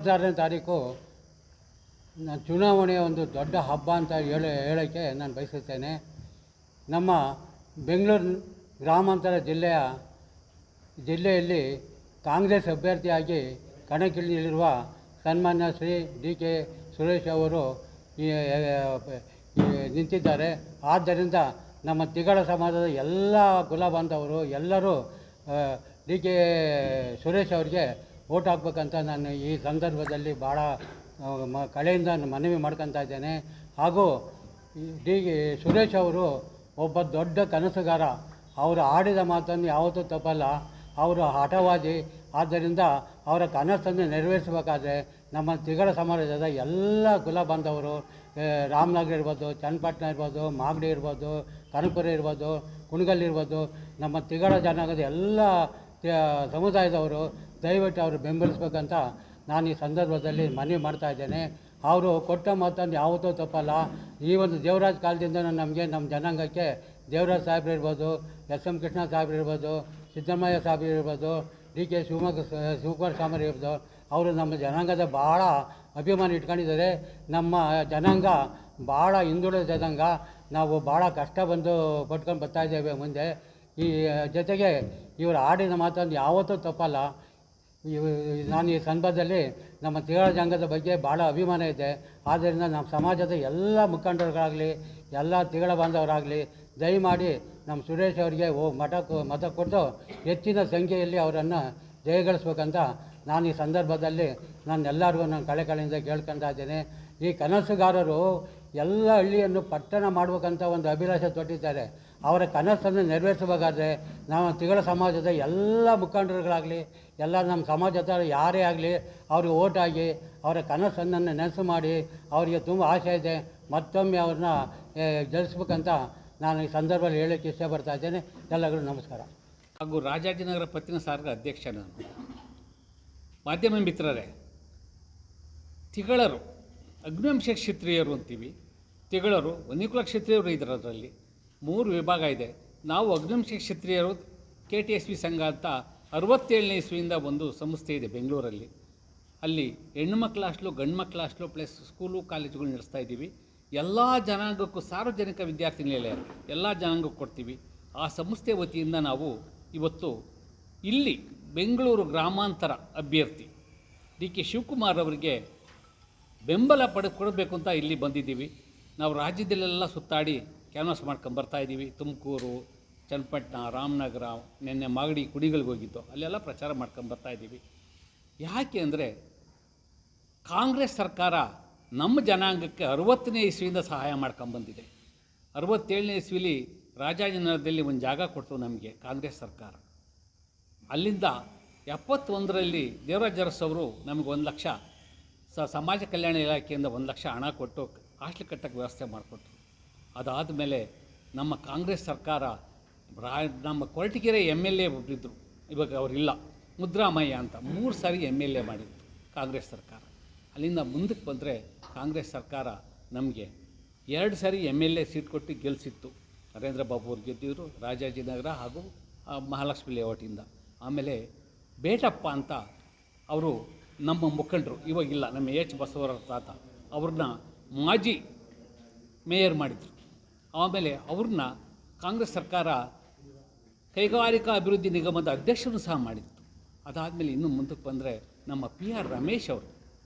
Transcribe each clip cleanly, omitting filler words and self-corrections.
16ನೇ ತಾರೀಕು ಚುನಾವಣೆಯ ಒಂದು ದೊಡ್ಡ ಹಬ್ಬ ಅಂತ ಹೇಳೋಕ್ಕೆ ನಾನು ಬಯಸುತ್ತೇನೆ. ನಮ್ಮ ಬೆಂಗಳೂರು ಗ್ರಾಮಾಂತರ ಜಿಲ್ಲೆಯಲ್ಲಿ ಕಾಂಗ್ರೆಸ್ ಅಭ್ಯರ್ಥಿಯಾಗಿ ಕಣಕ್ಕಿಳಿದಿರುವ ಸನ್ಮಾನ್ಯ ಶ್ರೀ ಡಿ.ಕೆ. ಸುರೇಶ್ ಅವರು ನಿಂತಿದ್ದಾರೆ. ಆದ್ದರಿಂದ ನಮ್ಮ ತಿಗಳ ಸಮಾಜದ ಎಲ್ಲ ಕುಲ ಬಾಂಧವರು ಎಲ್ಲರೂ ಡಿ.ಕೆ. ಸುರೇಶ್ ಅವರಿಗೆ ವೋಟ್ ಹಾಕ್ಬೇಕಂತ ನಾನು ಈ ಸಂದರ್ಭದಲ್ಲಿ ಭಾಳ ಕಳೆಯಿಂದ ಮನವಿ ಮಾಡ್ಕೊತಾ ಇದ್ದೇನೆ. ಹಾಗೂ ಡಿ.ಕೆ. ಸುರೇಶ್ ಅವರು ಒಬ್ಬ ದೊಡ್ಡ ಕನಸುಗಾರ. ಅವರು ಆಡಿದ ಮಾತನ್ನು ಯಾವತ್ತೂ ತಪ್ಪಲ್ಲ. ಅವರು ಹಠವಾದಿ. ಆದ್ದರಿಂದ ಅವರ ಕನಸನ್ನು ನೆರವೇರಿಸಬೇಕಾದ್ರೆ ನಮ್ಮ ತಿಗಳ ಸಮಾಜದ ಎಲ್ಲ ಕುಲ ಬಾಂಧವರು, ರಾಮನಗರ ಇರ್ಬೋದು, ಚನ್ನಪಟ್ಟಣ ಇರ್ಬೋದು, ಮಾಗಡಿ ಇರ್ಬೋದು, ಕನಕಪುರ ಇರ್ಬೋದು, ಕುಣಗಲ್ ಇರ್ಬೋದು, ನಮ್ಮ ತಿಗಳ ಜನಾಂಗದ ಎಲ್ಲ ಸಮುದಾಯದವರು ದಯವಿಟ್ಟು ಅವರು ಬೆಂಬಲಿಸ್ಬೇಕಂತ ನಾನು ಈ ಸಂದರ್ಭದಲ್ಲಿ ಮನವಿ ಮಾಡ್ತಾಯಿದ್ದೇನೆ. ಅವರು ಕೊಟ್ಟ ಮಾತನ್ನು ಯಾವತ್ತೂ ತಪ್ಪಲ್ಲ. ಈ ಒಂದು ದೇವರಾಜ್ ಕಾಲದಿಂದ ನಮಗೆ ನಮ್ಮ ಜನಾಂಗಕ್ಕೆ ದೇವರಾಜ್ ಸಾಹೇಬ್ರು ಇರ್ಬೋದು, ಎಸ್.ಎಂ. ಕೃಷ್ಣ ಸಾಹೇಬ್ರು ಇರ್ಬೋದು, ಸಿದ್ದರಾಮಯ್ಯ ಸಾಹೇಬ್ರು ಇರ್ಬೋದು, ಡಿ.ಕೆ. ಶಿವಕುಮಾರ್ ಸ್ವಾಮಿ ಇರ್ಬೋದು, ಅವರು ನಮ್ಮ ಜನಾಂಗದ ಭಾಳ ಅಭಿಮಾನ ಇಟ್ಕೊಂಡಿದ್ದಾರೆ. ನಮ್ಮ ಜನಾಂಗ ಭಾಳ ಹಿಂದುಳಿದ ಜನಾಂಗ. ನಾವು ಭಾಳ ಕಷ್ಟ ಪಟ್ಕೊಂಡು ಬರ್ತಾಯಿದ್ದೇವೆ ಮುಂದೆ. ಈ ಜೊತೆಗೆ ಇವರು ಆಡಿದ ಮಾತನ್ನು ಯಾವತ್ತೂ ತಪ್ಪಲ್ಲ. ನಾನು ಈ ಸಂದರ್ಭದಲ್ಲಿ ನಮ್ಮ ತಿಗಳ ಜನಾಂಗದ ಬಗ್ಗೆ ಭಾಳ ಅಭಿಮಾನ ಇದೆ. ಆದ್ದರಿಂದ ನಮ್ಮ ಸಮಾಜದ ಎಲ್ಲ ಮುಖಂಡರುಗಳಾಗಲಿ, ಎಲ್ಲ ತಿಗಳ ಬಾಂಧವರಾಗಲಿ ದಯಮಾಡಿ ನಮ್ಮ ಸುರೇಶ್ ಅವರಿಗೆ ಮತ ಕೊಟ್ಟು ಹೆಚ್ಚಿನ ಸಂಖ್ಯೆಯಲ್ಲಿ ಅವರನ್ನು ಜಯಗಳಿಸ್ಬೇಕಂತ ನಾನು ಈ ಸಂದರ್ಭದಲ್ಲಿ ಎಲ್ಲರಿಗೂ ನಾನು ಕಳೆಯಿಂದ ಕೇಳ್ಕೊತಾ ಇದ್ದೇನೆ. ಈ ಕನಸುಗಾರರು ಎಲ್ಲ ಹಳ್ಳಿಯನ್ನು ಪಟ್ಟಣ ಮಾಡಬೇಕಂತ ಒಂದು ಅಭಿಲಾಷೆ ತೊಟ್ಟಿದ್ದಾರೆ. ಅವರ ಕನಸನ್ನು ನೆರವೇರಿಸಬೇಕಾದ್ರೆ ನಾವು ತಿಗಳ ಸಮಾಜದ ಎಲ್ಲ ಮುಖಂಡರುಗಳಾಗಲಿ, ಎಲ್ಲ ನಮ್ಮ ಸಮಾಜದ ಯಾರೇ ಆಗಲಿ ಅವ್ರಿಗೆ ಓಟ್ ಆಗಿ ಅವರ ಕನಸನ್ನು ನೆನಸು ಮಾಡಿ ಅವರಿಗೆ ತುಂಬ ಆಸೆ ಇದೆ. ಮತ್ತೊಮ್ಮೆ ಅವ್ರನ್ನ ಗೆಲ್ಲಿಸ್ಬೇಕಂತ ನಾನು ಈ ಸಂದರ್ಭದಲ್ಲಿ ಹೇಳೋಕ್ಕೆ ಇಷ್ಟಪಡ್ತಾ ಇದ್ದೇನೆ. ಎಲ್ಲರಿಗೂ ನಮಸ್ಕಾರ. ಹಾಗೂ ರಾಜಾಜಿನಗರ ಪತ್ತಿನ ಸಾರ್ಗ ಅಧ್ಯಕ್ಷ ನಾನು. ಮಾಧ್ಯಮ ಮಿತ್ರರೇ, ತಿಗಳರು ಅಗ್ನಿವಂಶ ಕ್ಷತ್ರಿಯರು ಅಂತೀವಿ. ತಿಗಳರು ವನ್ಯಕುಲ ಕ್ಷತ್ರಿಯರು ಇದ್ದಾರೆ. ಅದರಲ್ಲಿ 3 ವಿಭಾಗ ಇದೆ. ನಾವು ಅಗ್ನಿವಂಶ ಕ್ಷತ್ರಿಯರು KTSV ಸಂಘ ಅಂತ 67ನೇ ಇಸ್ವಿಯಿಂದ ಒಂದು ಸಂಸ್ಥೆ ಇದೆ ಬೆಂಗಳೂರಲ್ಲಿ. ಅಲ್ಲಿ ಹೆಣ್ಣು ಮಕ್ಕಳ ಹಾಸ್ಟೆಲು, ಗಂಡು ಮಕ್ಕಳ ಹಾಸ್ಟೆಲು ಪ್ಲಸ್ ಸ್ಕೂಲು ಕಾಲೇಜುಗಳು ನಡೆಸ್ತಾ ಇದ್ದೀವಿ. ಎಲ್ಲ ಜನಾಂಗಕ್ಕೂ ಸಾರ್ವಜನಿಕ ವಿದ್ಯಾರ್ಥಿ ನಿಲಯ ಎಲ್ಲ ಜನಾಂಗಕ್ಕೂ ಕೊಡ್ತೀವಿ. ಆ ಸಂಸ್ಥೆ ವತಿಯಿಂದ ನಾವು ಇವತ್ತು ಇಲ್ಲಿ ಬೆಂಗಳೂರು ಗ್ರಾಮಾಂತರ ಅಭ್ಯರ್ಥಿ ಡಿ.ಕೆ. ಶಿವಕುಮಾರ್ ಅವರಿಗೆ ಬೆಂಬಲ ಕೊಡಬೇಕು ಅಂತ ಇಲ್ಲಿ ಬಂದಿದ್ದೀವಿ. ನಾವು ರಾಜ್ಯದಲ್ಲೆಲ್ಲ ಸುತ್ತಾಡಿ ಕ್ಯಾನ್ವಾಸ್ ಮಾಡ್ಕೊಂಬರ್ತಾಯಿದ್ದೀವಿ. ತುಮಕೂರು, ಚನ್ನಪಟ್ಟಣ, ರಾಮನಗರ, ನಿನ್ನೆ ಮಾಗಡಿ, ಕುಣಿಗಲ್ಗೆ ಹೋಗಿದ್ದು, ಅಲ್ಲೆಲ್ಲ ಪ್ರಚಾರ ಮಾಡ್ಕೊಂಬರ್ತಾಯಿದ್ದೀವಿ. ಯಾಕೆ ಅಂದರೆ ಕಾಂಗ್ರೆಸ್ ಸರ್ಕಾರ ನಮ್ಮ ಜನಾಂಗಕ್ಕೆ 60ನೇ ಇಸ್ವಿಯಿಂದ ಸಹಾಯ ಮಾಡ್ಕೊಂಬಂದಿದೆ. 67ನೇ ಇಸ್ವಿಲಿ ರಾಜಾಜಿನಗರದಲ್ಲಿ ಒಂದು ಜಾಗ ಕೊಡ್ತು ನಮಗೆ ಕಾಂಗ್ರೆಸ್ ಸರ್ಕಾರ. ಅಲ್ಲಿಂದ 71ರಲ್ಲಿ ದೇವರಾಜ್ ಅರಸ್ ಅವರು ನಮಗೆ 1 ಲಕ್ಷ ಸಮಾಜ ಕಲ್ಯಾಣ ಇಲಾಖೆಯಿಂದ 1 ಲಕ್ಷ ಹಣ ಕೊಟ್ಟು ಹಾಸ್ಟೆಲ್ ಕಟ್ಟಕ್ಕೆ ವ್ಯವಸ್ಥೆ ಮಾಡಿಕೊಟ್ರು. ಅದಾದ ಮೇಲೆ ನಮ್ಮ ಕಾಂಗ್ರೆಸ್ ಸರ್ಕಾರ ನಮ್ಮ ಕೊರಟಗೆರೆ MLA ಒಬ್ಬರಿದ್ದರು, ಇವಾಗ ಅವರಿಲ್ಲ, ಮುದ್ರಾಮಯ್ಯ ಅಂತ 3 ಸಾರಿ MLA ಮಾಡಿತ್ತು ಕಾಂಗ್ರೆಸ್ ಸರ್ಕಾರ. ಅಲ್ಲಿಂದ ಮುಂದಕ್ಕೆ ಬಂದರೆ ಕಾಂಗ್ರೆಸ್ ಸರ್ಕಾರ ನಮಗೆ 2 ಸಾರಿ MLA ಸೀಟ್ ಕೊಟ್ಟು ಗೆಲ್ಲಿಸಿತ್ತು. ನರೇಂದ್ರ ಬಾಬು ಅವ್ರು ಗೆದ್ದಿದ್ರು ರಾಜಾಜಿನಗರ ಹಾಗೂ ಮಹಾಲಕ್ಷ್ಮಿ ಲೇಔಟಿಂದ. ಆಮೇಲೆ ಬೇಟಪ್ಪ ಅಂತ ಅವರು ನಮ್ಮ ಮುಖಂಡರು, ಇವಾಗಿಲ್ಲ, ನಮ್ಮ H. ಬಸವರಾಜ ತಾತ ಅವ್ರನ್ನ ಮಾಜಿ ಮೇಯರ್ ಮಾಡಿದರು. ಆಮೇಲೆ ಅವ್ರನ್ನ ಕಾಂಗ್ರೆಸ್ ಸರ್ಕಾರ ಕೈಗಾರಿಕಾ ಅಭಿವೃದ್ಧಿ ನಿಗಮದ ಅಧ್ಯಕ್ಷರು ಸಹ ಮಾಡಿತ್ತು. ಅದಾದಮೇಲೆ ಇನ್ನೂ ಮುಂದಕ್ಕೆ ಬಂದರೆ ನಮ್ಮ PR ರಮೇಶ್ ಅವರು,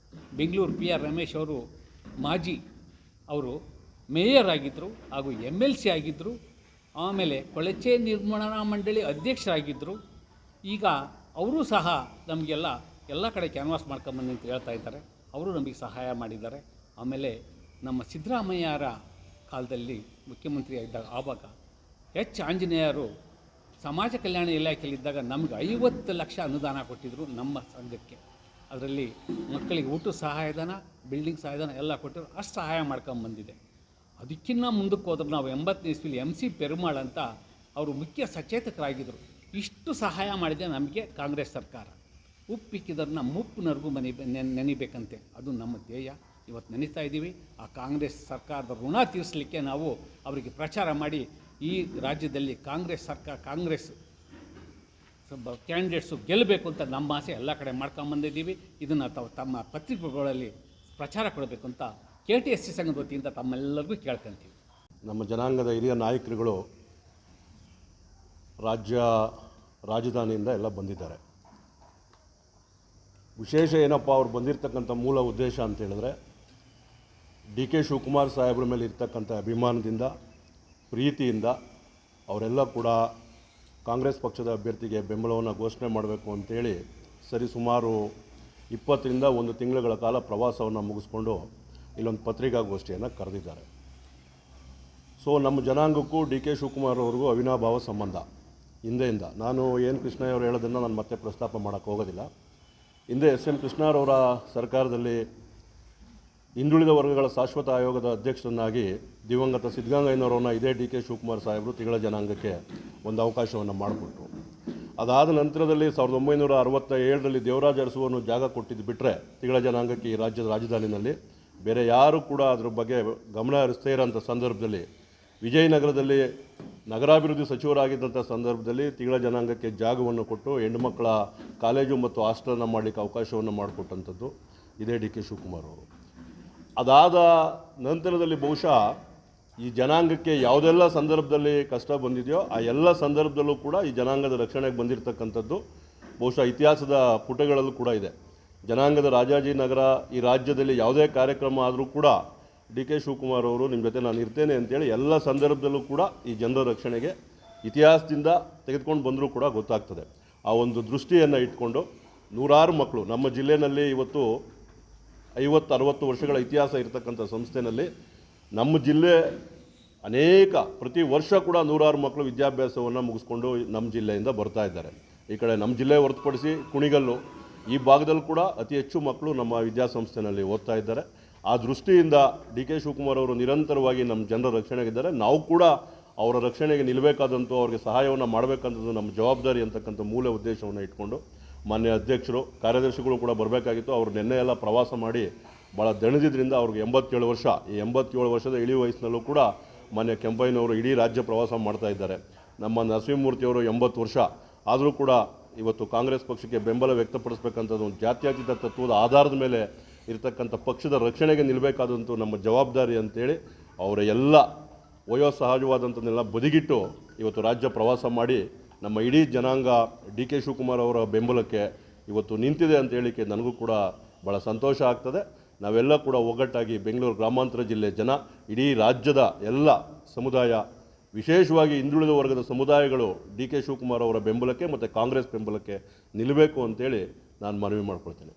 ಬೆಂಗಳೂರು PR ರಮೇಶ್ ಅವರು ಮಾಜಿ ಅವರು ಮೇಯರ್ ಆಗಿದ್ದರು ಹಾಗೂ MLC ಆಗಿದ್ದರು. ಆಮೇಲೆ ಕೊಳಚೆ ನಿರ್ಮಾಣ ಮಂಡಳಿ ಅಧ್ಯಕ್ಷರಾಗಿದ್ದರು. ಈಗ ಅವರು ಸಹ ನಮಗೆಲ್ಲ ಕಡೆ ಕ್ಯಾನ್ವಾಸ್ ಮಾಡ್ಕೊಂಬಂದು ಅಂತ ಹೇಳ್ತಾ ಇದ್ದಾರೆ. ಅವರು ನಮಗೆ ಸಹಾಯ ಮಾಡಿದ್ದಾರೆ. ಆಮೇಲೆ ನಮ್ಮ ಸಿದ್ದರಾಮಯ್ಯರ ಕಾಲದಲ್ಲಿ ಮುಖ್ಯಮಂತ್ರಿ ಆಗಿದ್ದಾಗ ಆವಾಗ H. ಆಂಜನೇಯರು ಸಮಾಜ ಕಲ್ಯಾಣ ಇಲಾಖೆಯಲ್ಲಿದ್ದಾಗ ನಮಗೆ 50 ಲಕ್ಷ ಅನುದಾನ ಕೊಟ್ಟಿದ್ದರು ನಮ್ಮ ಸಂಘಕ್ಕೆ. ಅದರಲ್ಲಿ ಮಕ್ಕಳಿಗೆ ಊಟ ಸಹಾಯಧನ, ಬಿಲ್ಡಿಂಗ್ ಸಹಾಯಧನ ಎಲ್ಲ ಕೊಟ್ಟಿದ್ರು. ಅಷ್ಟು ಸಹಾಯ ಮಾಡ್ಕೊಂಬಂದಿದೆ. ಅದಕ್ಕಿಂತ ಮುಂದಕ್ಕೆ ಹೋದ್ರೆ ನಾವು 80ನೇ ಇಸ್ವಿಲಿ MC ಪೆರುಮಾಳ್ ಅಂತ ಅವರು ಮುಖ್ಯ ಸಚೇತಕರಾಗಿದ್ದರು. ಇಷ್ಟು ಸಹಾಯ ಮಾಡಿದೆ ನಮಗೆ ಕಾಂಗ್ರೆಸ್ ಸರ್ಕಾರ. ಉಪ್ಪಿಕ್ಕಿದ್ರನ್ನ ಮುಪ್ಪಿನರ್ಗೂ ನೆನಿಬೇಕಂತೆ, ಅದು ನಮ್ಮ ಧ್ಯೇಯ. ಇವತ್ತು ನೆನೀತಾ ಇದ್ದೀವಿ. ಆ ಕಾಂಗ್ರೆಸ್ ಸರ್ಕಾರದ ಋಣ ತೀರಿಸಲಿಕ್ಕೆ ನಾವು ಅವರಿಗೆ ಪ್ರಚಾರ ಮಾಡಿ ಈ ರಾಜ್ಯದಲ್ಲಿ ಕಾಂಗ್ರೆಸ್ ಕ್ಯಾಂಡಿಡೇಟ್ಸು ಗೆಲ್ಲಬೇಕು ಅಂತ ನಮ್ಮ ಆಸೆ ಎಲ್ಲ ಕಡೆ ಮಾಡ್ಕೊಂಬಂದಿದ್ದೀವಿ. ಇದನ್ನು ತಮ್ಮ ಪತ್ರಿಕೆಗಳಲ್ಲಿ ಪ್ರಚಾರ ಕೊಡಬೇಕು ಅಂತ KTSC ಸಂಘದ ವತಿಯಿಂದ ತಮ್ಮೆಲ್ಲರಿಗೂ ಕೇಳ್ಕೊಂತೀವಿ. ನಮ್ಮ ಜನಾಂಗದ ಹಿರಿಯ ನಾಯಕರುಗಳು ರಾಜಧಾನಿಯಿಂದ ಎಲ್ಲ ಬಂದಿದ್ದಾರೆ. ವಿಶೇಷ ಏನಪ್ಪ ಅವ್ರು ಬಂದಿರತಕ್ಕಂಥ ಮೂಲ ಉದ್ದೇಶ ಅಂತ ಹೇಳಿದ್ರೆ DK ಶಿವಕುಮಾರ್ ಸಾಹೇಬ್ರ ಮೇಲೆ ಇರ್ತಕ್ಕಂಥ ಅಭಿಮಾನದಿಂದ, ಪ್ರೀತಿಯಿಂದ ಅವರೆಲ್ಲ ಕೂಡ ಕಾಂಗ್ರೆಸ್ ಪಕ್ಷದ ಅಭ್ಯರ್ಥಿಗೆ ಬೆಂಬಲವನ್ನು ಘೋಷಣೆ ಮಾಡಬೇಕು ಅಂತೇಳಿ ಸರಿಸುಮಾರು 20ರಿಂದ 1 ತಿಂಗಳ ಕಾಲ ಪ್ರವಾಸವನ್ನು ಮುಗಿಸ್ಕೊಂಡು ಇಲ್ಲೊಂದು ಪತ್ರಿಕಾಗೋಷ್ಠಿಯನ್ನು ಕರೆದಿದ್ದಾರೆ. ಸೊ ನಮ್ಮ ಜನಾಂಗಕ್ಕೂ DK ಶಿವಕುಮಾರ್ ಅವ್ರಿಗೂ ಅವಿನಾಭಾವ ಸಂಬಂಧ ಹಿಂದೆಯಿಂದ. ನಾನು ಎನ್ ಕೃಷ್ಣಯ್ಯ ಅವರು ಹೇಳೋದನ್ನು ನಾನು ಮತ್ತೆ ಪ್ರಸ್ತಾಪ ಮಾಡೋಕ್ಕೆ ಹೋಗೋದಿಲ್ಲ. ಹಿಂದೆ SM ಕೃಷ್ಣರವರ ಸರ್ಕಾರದಲ್ಲಿ ಹಿಂದುಳಿದ ವರ್ಗಗಳ ಶಾಶ್ವತ ಆಯೋಗದ ಅಧ್ಯಕ್ಷರನ್ನಾಗಿ ದಿವಂಗತ ಸಿದ್ಧಗಂಗಯ್ಯನವರನ್ನು ಇದೇ DK ಶಿವಕುಮಾರ್ ಸಾಹೇಬರು ತಿಗಳ ಜನಾಂಗಕ್ಕೆ ಒಂದು ಅವಕಾಶವನ್ನು ಮಾಡಿಕೊಟ್ರು. ಅದಾದ ನಂತರದಲ್ಲಿ 1967ರಲ್ಲಿ ದೇವರಾಜ ಅರಸುವನ್ನು ಜಾಗ ಕೊಟ್ಟಿದ್ದು ಬಿಟ್ಟರೆ ತಿಗಳ ಜನಾಂಗಕ್ಕೆ ಈ ರಾಜ್ಯದ ರಾಜಧಾನಿನಲ್ಲಿ ಬೇರೆ ಯಾರೂ ಕೂಡ ಅದ್ರ ಬಗ್ಗೆ ಗಮನ ಹರಿಸ್ತೇ ಇರೋಂಥ ಸಂದರ್ಭದಲ್ಲಿ ವಿಜಯನಗರದಲ್ಲಿ ನಗರಾಭಿವೃದ್ಧಿ ಸಚಿವರಾಗಿದ್ದಂಥ ಸಂದರ್ಭದಲ್ಲಿ ತಿಗಳ ಜನಾಂಗಕ್ಕೆ ಜಾಗವನ್ನು ಕೊಟ್ಟು ಹೆಣ್ಣುಮಕ್ಕಳ ಕಾಲೇಜು ಮತ್ತು ಹಾಸ್ಟೆಲನ್ನು ಮಾಡಲಿಕ್ಕೆ ಅವಕಾಶವನ್ನು ಮಾಡಿಕೊಟ್ಟಂಥದ್ದು ಇದೇ DK ಶಿವಕುಮಾರ್ ಅವರು. ಅದಾದ ನಂತರದಲ್ಲಿ ಬಹುಶಃ ಈ ಜನಾಂಗಕ್ಕೆ ಯಾವುದೆಲ್ಲ ಸಂದರ್ಭದಲ್ಲಿ ಕಷ್ಟ ಬಂದಿದೆಯೋ ಆ ಎಲ್ಲ ಸಂದರ್ಭದಲ್ಲೂ ಕೂಡ ಈ ಜನಾಂಗದ ರಕ್ಷಣೆಗೆ ಬಂದಿರತಕ್ಕಂಥದ್ದು ಬಹುಶಃ ಇತಿಹಾಸದ ಪುಟಗಳಲ್ಲೂ ಕೂಡ ಇದೆ. ಜನಾಂಗದ ರಾಜಾಜಿನಗರ ಈ ರಾಜ್ಯದಲ್ಲಿ ಯಾವುದೇ ಕಾರ್ಯಕ್ರಮ ಆದರೂ ಕೂಡ DK ಶಿವಕುಮಾರ್ ಅವರು ನಿಮ್ಮ ಜೊತೆ ನಾನು ಇರ್ತೇನೆ ಅಂತೇಳಿ ಎಲ್ಲ ಸಂದರ್ಭದಲ್ಲೂ ಕೂಡ ಈ ಜನರ ರಕ್ಷಣೆಗೆ ಇತಿಹಾಸದಿಂದ ತೆಗೆದುಕೊಂಡು ಬಂದರೂ ಕೂಡ ಗೊತ್ತಾಗ್ತದೆ. ಆ ಒಂದು ದೃಷ್ಟಿಯನ್ನು ಇಟ್ಕೊಂಡು ನೂರಾರು ಮಕ್ಕಳು ನಮ್ಮ ಜಿಲ್ಲೆಯಲ್ಲಿ ಇವತ್ತು 50-60 ವರ್ಷಗಳ ಇತಿಹಾಸ ಇರತಕ್ಕಂಥ ಸಂಸ್ಥೆಯಲ್ಲಿ ನಮ್ಮ ಜಿಲ್ಲೆ ಪ್ರತಿ ವರ್ಷ ಕೂಡ ನೂರಾರು ಮಕ್ಕಳು ವಿದ್ಯಾಭ್ಯಾಸವನ್ನು ಮುಗಿಸ್ಕೊಂಡು ನಮ್ಮ ಜಿಲ್ಲೆಯಿಂದ ಬರ್ತಾ ಇದ್ದಾರೆ. ಈ ಕಡೆ ನಮ್ಮ ಜಿಲ್ಲೆ ಹೊರತುಪಡಿಸಿ ಕುಣಿಗಲ್ಲು ಈ ಭಾಗದಲ್ಲಿ ಕೂಡ ಅತಿ ಹೆಚ್ಚು ಮಕ್ಕಳು ನಮ್ಮ ವಿದ್ಯಾಸಂಸ್ಥೆಯಲ್ಲಿ ಓದ್ತಾ ಇದ್ದಾರೆ. ಆ ದೃಷ್ಟಿಯಿಂದ DK ಶಿವಕುಮಾರ್ ಅವರು ನಿರಂತರವಾಗಿ ನಮ್ಮ ಜನರ ರಕ್ಷಣೆಗಿದ್ದಾರೆ. ನಾವು ಕೂಡ ಅವರ ರಕ್ಷಣೆಗೆ ನಿಲ್ಲಬೇಕಾದಂಥ ಅವ್ರಿಗೆ ಸಹಾಯವನ್ನು ಮಾಡಬೇಕಂಥದ್ದು ನಮ್ಮ ಜವಾಬ್ದಾರಿ ಅಂತಕ್ಕಂಥ ಮೂಲ ಉದ್ದೇಶವನ್ನು ಇಟ್ಕೊಂಡು ಮಾನ್ಯ ಅಧ್ಯಕ್ಷರು ಕಾರ್ಯದರ್ಶಿಗಳು ಕೂಡ ಬರಬೇಕಾಗಿತ್ತು. ಅವರು ನಿನ್ನೆ ಎಲ್ಲ ಪ್ರವಾಸ ಮಾಡಿ ಭಾಳ ದಣಿದಿದ್ದರಿಂದ ಅವ್ರಿಗೆ 87 ವರ್ಷ. ಈ 87 ವರ್ಷದ ಇಳಿ ವಯಸ್ಸಿನಲ್ಲೂ ಕೂಡ ಮಾನ್ಯ ಕೆಂಪಯ್ಯನವರು ಇಡೀ ರಾಜ್ಯ ಪ್ರವಾಸ ಮಾಡ್ತಾ ಇದ್ದಾರೆ. ನಮ್ಮ ನರಸಿಂಹಮೂರ್ತಿಯವರು 80 ವರ್ಷ ಆದರೂ ಕೂಡ ಇವತ್ತು ಕಾಂಗ್ರೆಸ್ ಪಕ್ಷಕ್ಕೆ ಬೆಂಬಲ ವ್ಯಕ್ತಪಡಿಸಬೇಕಂಥದ್ದು ಒಂದು ಜಾತ್ಯತೀತ ತತ್ವದ ಆಧಾರದ ಮೇಲೆ ಇರತಕ್ಕಂಥ ಪಕ್ಷದ ರಕ್ಷಣೆಗೆ ನಿಲ್ಲಬೇಕಾದಂಥ ನಮ್ಮ ಜವಾಬ್ದಾರಿ ಅಂತೇಳಿ ಅವರ ಎಲ್ಲ ವಯೋಸಹಜವಾದಂಥನ್ನೆಲ್ಲ ಬದಿಗಿಟ್ಟು ಇವತ್ತು ರಾಜ್ಯ ಪ್ರವಾಸ ಮಾಡಿ ನಮ್ಮ ಇಡೀ ಜನಾಂಗ DK ಶಿವಕುಮಾರ್ ಅವರ ಬೆಂಬಲಕ್ಕೆ ಇವತ್ತು ನಿಂತಿದೆ ಅಂತ ಹೇಳಿಕೆ ನನಗೂ ಕೂಡ ಭಾಳ ಸಂತೋಷ ಆಗ್ತದೆ. ನಾವೆಲ್ಲ ಕೂಡ ಒಗ್ಗಟ್ಟಾಗಿ ಬೆಂಗಳೂರು ಗ್ರಾಮಾಂತರ ಜಿಲ್ಲೆ ಜನ, ಇಡೀ ರಾಜ್ಯದ ಎಲ್ಲ ಸಮುದಾಯ, ವಿಶೇಷವಾಗಿ ಹಿಂದುಳಿದ ವರ್ಗದ ಸಮುದಾಯಗಳು DK ಶಿವಕುಮಾರ್ ಅವರ ಬೆಂಬಲಕ್ಕೆ ಮತ್ತು ಕಾಂಗ್ರೆಸ್ ಬೆಂಬಲಕ್ಕೆ ನಿಲ್ಲಬೇಕು ಅಂತೇಳಿ ನಾನು ಮನವಿ ಮಾಡ್ಕೊಳ್ತೇನೆ.